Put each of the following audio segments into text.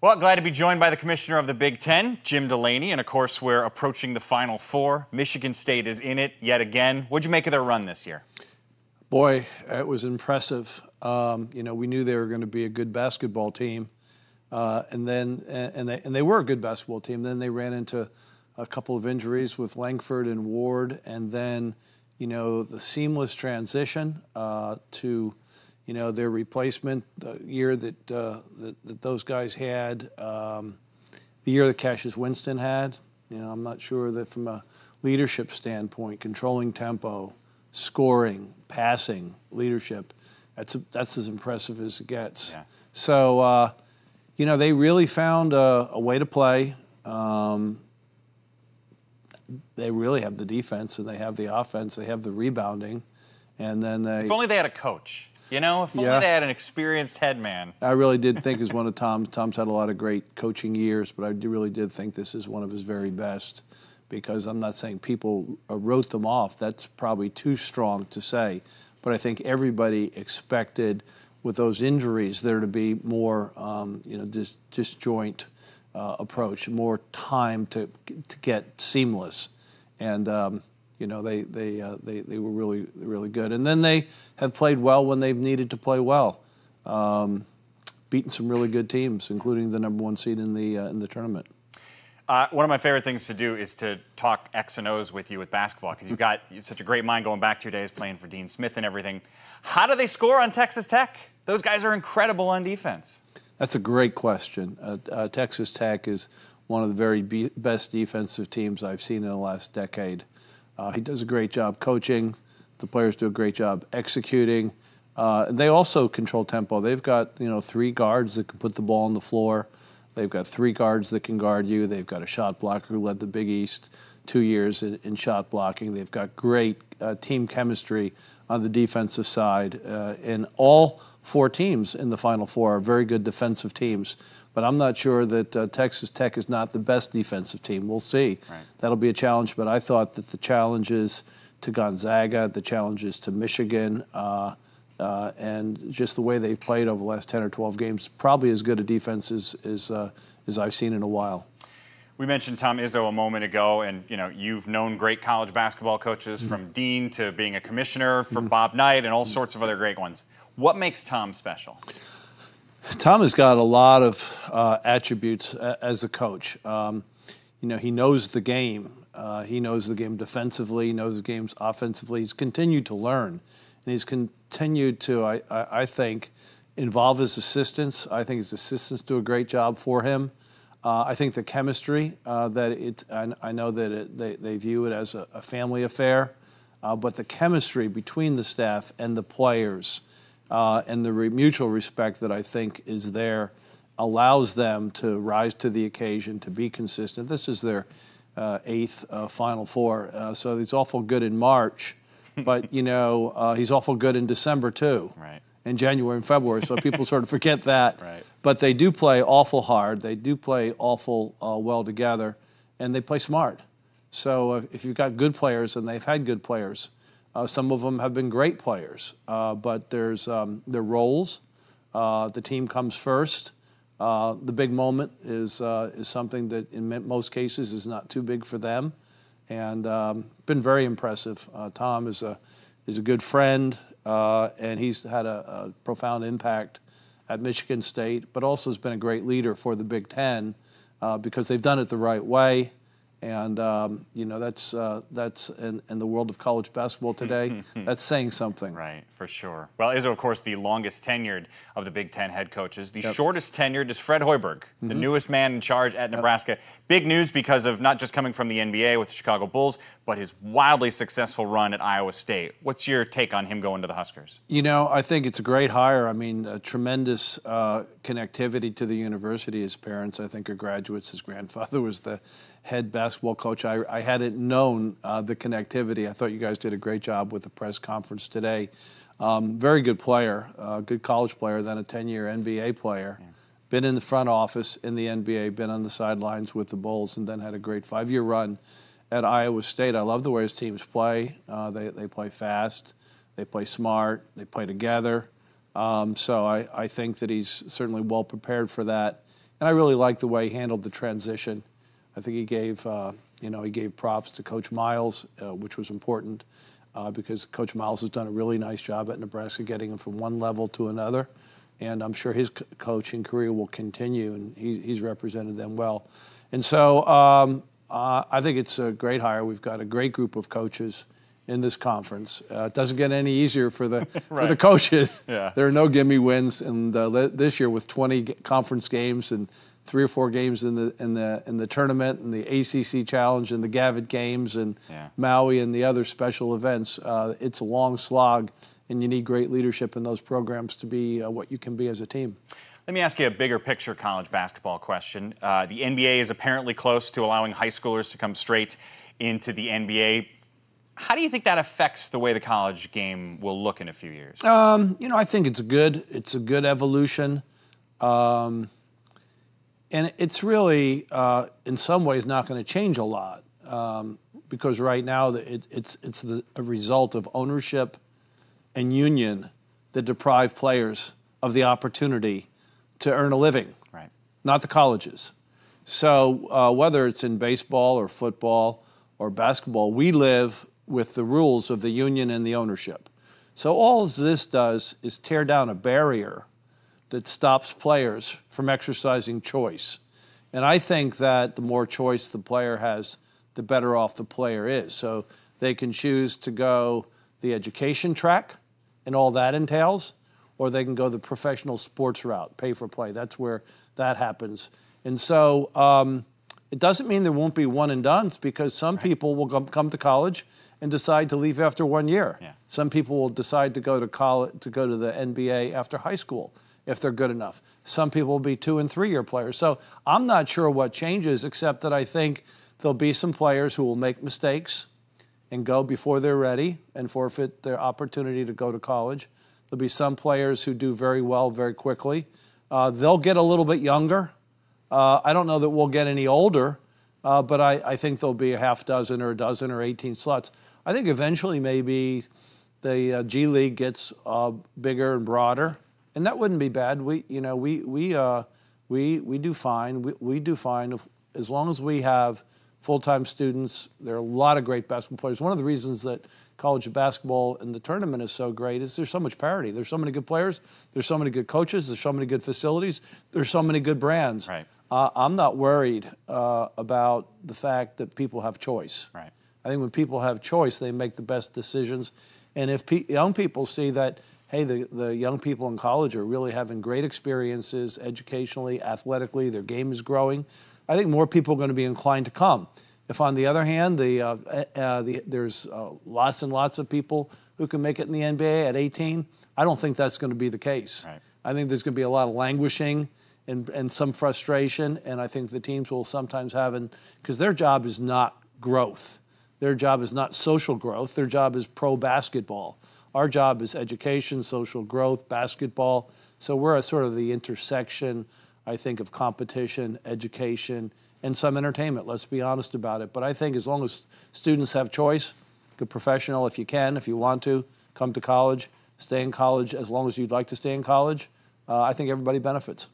Well, glad to be joined by the commissioner of the Big Ten, Jim Delany, and of course we're approaching the Final Four. Michigan State is in it yet again. What'd you make of their run this year? Boy, it was impressive. We knew they were going to be a good basketball team, and they were a good basketball team. Then they ran into a couple of injuries with Langford and Ward, and then the seamless transition to their replacement, the year that those guys had, the year that Cassius Winston had. I'm not sure that from a leadership standpoint, controlling tempo, scoring, passing, leadership, that's as impressive as it gets. Yeah. So, they really found a way to play. They really have the defense, and they have the offense, they have the rebounding, and then If only they had a coach. If only they had an experienced head man. I really did think is one of Tom's had a lot of great coaching years, but I really did think this is one of his very best, because I'm not saying people wrote them off. That's probably too strong to say. But I think everybody expected, with those injuries, there to be more, disjoint approach, more time to get seamless, and they were really, really good. And then they have played well when they've needed to play well, beaten some really good teams, including the #1 seed in the tournament. One of my favorite things to do is to talk X and O's with you with basketball, because you've got such a great mind going back to your days playing for Dean Smith and everything. How do they score on Texas Tech? Those guys are incredible on defense. That's a great question. Texas Tech is one of the very best defensive teams I've seen in the last decade. He does a great job coaching. The players do a great job executing. They also control tempo. They've got 3 guards that can put the ball on the floor. They've got 3 guards that can guard you. They've got a shot blocker who led the Big East 2 years in shot blocking. They've got great team chemistry on the defensive side. And all 4 teams in the Final Four are very good defensive teams. But I'm not sure that Texas Tech is not the best defensive team. We'll see. Right. That'll be a challenge. But I thought that the challenges to Gonzaga, the challenges to Michigan, and just the way they've played over the last 10 or 12 games, probably as good a defense as I've seen in a while. We mentioned Tom Izzo a moment ago, and you've known great college basketball coaches, from Dean to being a commissioner for Bob Knight and all sorts of other great ones. What makes Tom special? Tom has got a lot of attributes as a coach. He knows the game. He knows the game defensively. He knows the games offensively. He's continued to learn, and he's continued to, I think, involve his assistants. I think his assistants do a great job for him. I think the chemistry I know that they view it as a family affair, but the chemistry between the staff and the players, and the mutual respect that I think is there, allows them to rise to the occasion, to be consistent. This is their 8th Final Four, so he's awful good in March, but he's awful good in December too, right? In January and February, so people sort of forget that. Right. But they do play awful hard. They do play awful well together, and they play smart. So if you've got good players, and they've had good players, some of them have been great players, but there's their roles. The team comes first. The big moment is something that in most cases is not too big for them, and been very impressive. Tom is a good friend, and he's had a profound impact at Michigan State, but also has been a great leader for the Big Ten, because they've done it the right way. And that's in the world of college basketball today, that's saying something. Right, for sure. Well, Izzo, of course, the longest tenured of the Big Ten head coaches. The shortest tenured is Fred Hoiberg, the newest man in charge at Nebraska. Big news because of not just coming from the NBA with the Chicago Bulls, but his wildly successful run at Iowa State. What's your take on him going to the Huskers? I think it's a great hire. I mean, a tremendous connectivity to the university. His parents, I think, are graduates. His grandfather was the head basketball coach. I hadn't known the connectivity. I thought you guys did a great job with the press conference today. Very good player, good college player, then a 10-year NBA player. Yeah. Been in the front office in the NBA, been on the sidelines with the Bulls, and then had a great 5-year run at Iowa State. I love the way his teams play. They play fast, they play smart, they play together. So I think that he's certainly well prepared for that. And I really liked the way he handled the transition. I think he gave, he gave props to Coach Miles, which was important because Coach Miles has done a really nice job at Nebraska getting him from one level to another. And I'm sure his coaching career will continue, and he's represented them well. And so I think it's a great hire. We've got a great group of coaches in this conference. It doesn't get any easier for the for the coaches. Yeah. There are no gimme wins, and this year with 20 conference games and 3 or 4 games in the tournament and the ACC Challenge and the Gavitt Games and Maui and the other special events, it's a long slog. And you need great leadership in those programs to be what you can be as a team. Let me ask you a bigger picture college basketball question. The NBA is apparently close to allowing high schoolers to come straight into the NBA. How do you think that affects the way the college game will look in a few years? I think it's good. It's a good evolution. And it's really, in some ways, not going to change a lot because right now it's a result of ownership and union that deprive players of the opportunity to earn a living, right? Not the colleges. So whether it's in baseball or football or basketball, we live with the rules of the union and the ownership. So all this does is tear down a barrier that stops players from exercising choice. And I think that the more choice the player has, the better off the player is. So they can choose to go the education track, and all that entails, or they can go the professional sports route, pay for play. That's where that happens. And so it doesn't mean there won't be one and dones because some people will come to college and decide to leave after 1 year. Yeah. Some people will decide to go to college, to go to the NBA after high school if they're good enough. Some people will be 2- and 3-year players. So I'm not sure what changes, except that I think there'll be some players who will make mistakes and go before they're ready and forfeit their opportunity to go to college. There'll be some players who do very well very quickly. They'll get a little bit younger. I don't know that we'll get any older, but I think there'll be a half dozen or a dozen or 18 slots. I think eventually maybe the G League gets bigger and broader, and that wouldn't be bad. We do fine. We do fine as long as we have full-time students. There are a lot of great basketball players. One of the reasons that college basketball and the tournament is so great is there's so much parity. There's so many good players. There's so many good coaches. There's so many good facilities. There's so many good brands. Right. I'm not worried about the fact that people have choice. Right. I think when people have choice, they make the best decisions. And if young people see that, hey, the young people in college are really having great experiences educationally, athletically, their game is growing, I think more people are going to be inclined to come. If, on the other hand, there's lots and lots of people who can make it in the NBA at 18, I don't think that's going to be the case. Right. I think there's going to be a lot of languishing and some frustration, and I think the teams will sometimes have, because their job is not growth. Their job is not social growth. Their job is pro basketball. Our job is education, social growth, basketball. So we're at sort of the intersection, I think, of competition, education, and some entertainment. Let's be honest about it. But I think as long as students have choice, good professional, if you can, if you want to, come to college, stay in college as long as you'd like to stay in college, I think everybody benefits.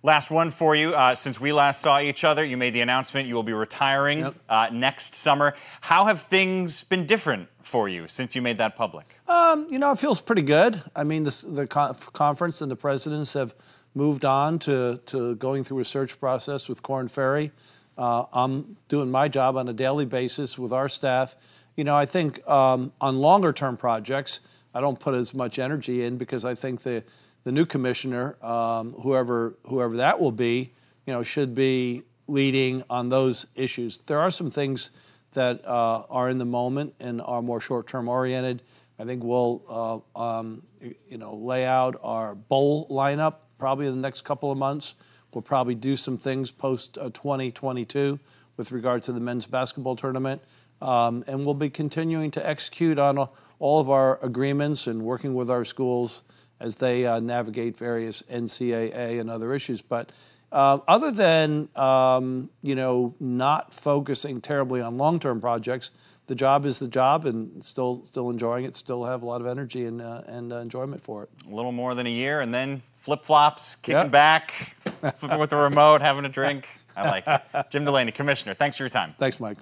Last one for you. Since we last saw each other, you made the announcement you will be retiring next summer. How have things been different for you since you made that public? It feels pretty good. I mean, the conference and the presidents have moved on to going through a search process with Korn Ferry. I'm doing my job on a daily basis with our staff. I think on longer-term projects, I don't put as much energy in because I think the new commissioner, whoever that will be, should be leading on those issues. There are some things that are in the moment and are more short-term oriented. I think we'll, lay out our bowl lineup probably in the next couple of months. We'll probably do some things post-2022 with regard to the men's basketball tournament. And we'll be continuing to execute on all of our agreements and working with our schools as they navigate various NCAA and other issues. But other than, not focusing terribly on long-term projects, the job is the job, and still enjoying it, still have a lot of energy and enjoyment for it. A little more than a year, and then flip-flops, kicking back. flipping with the remote, having a drink. I like it. Jim Delany, Commissioner, thanks for your time. Thanks, Mike.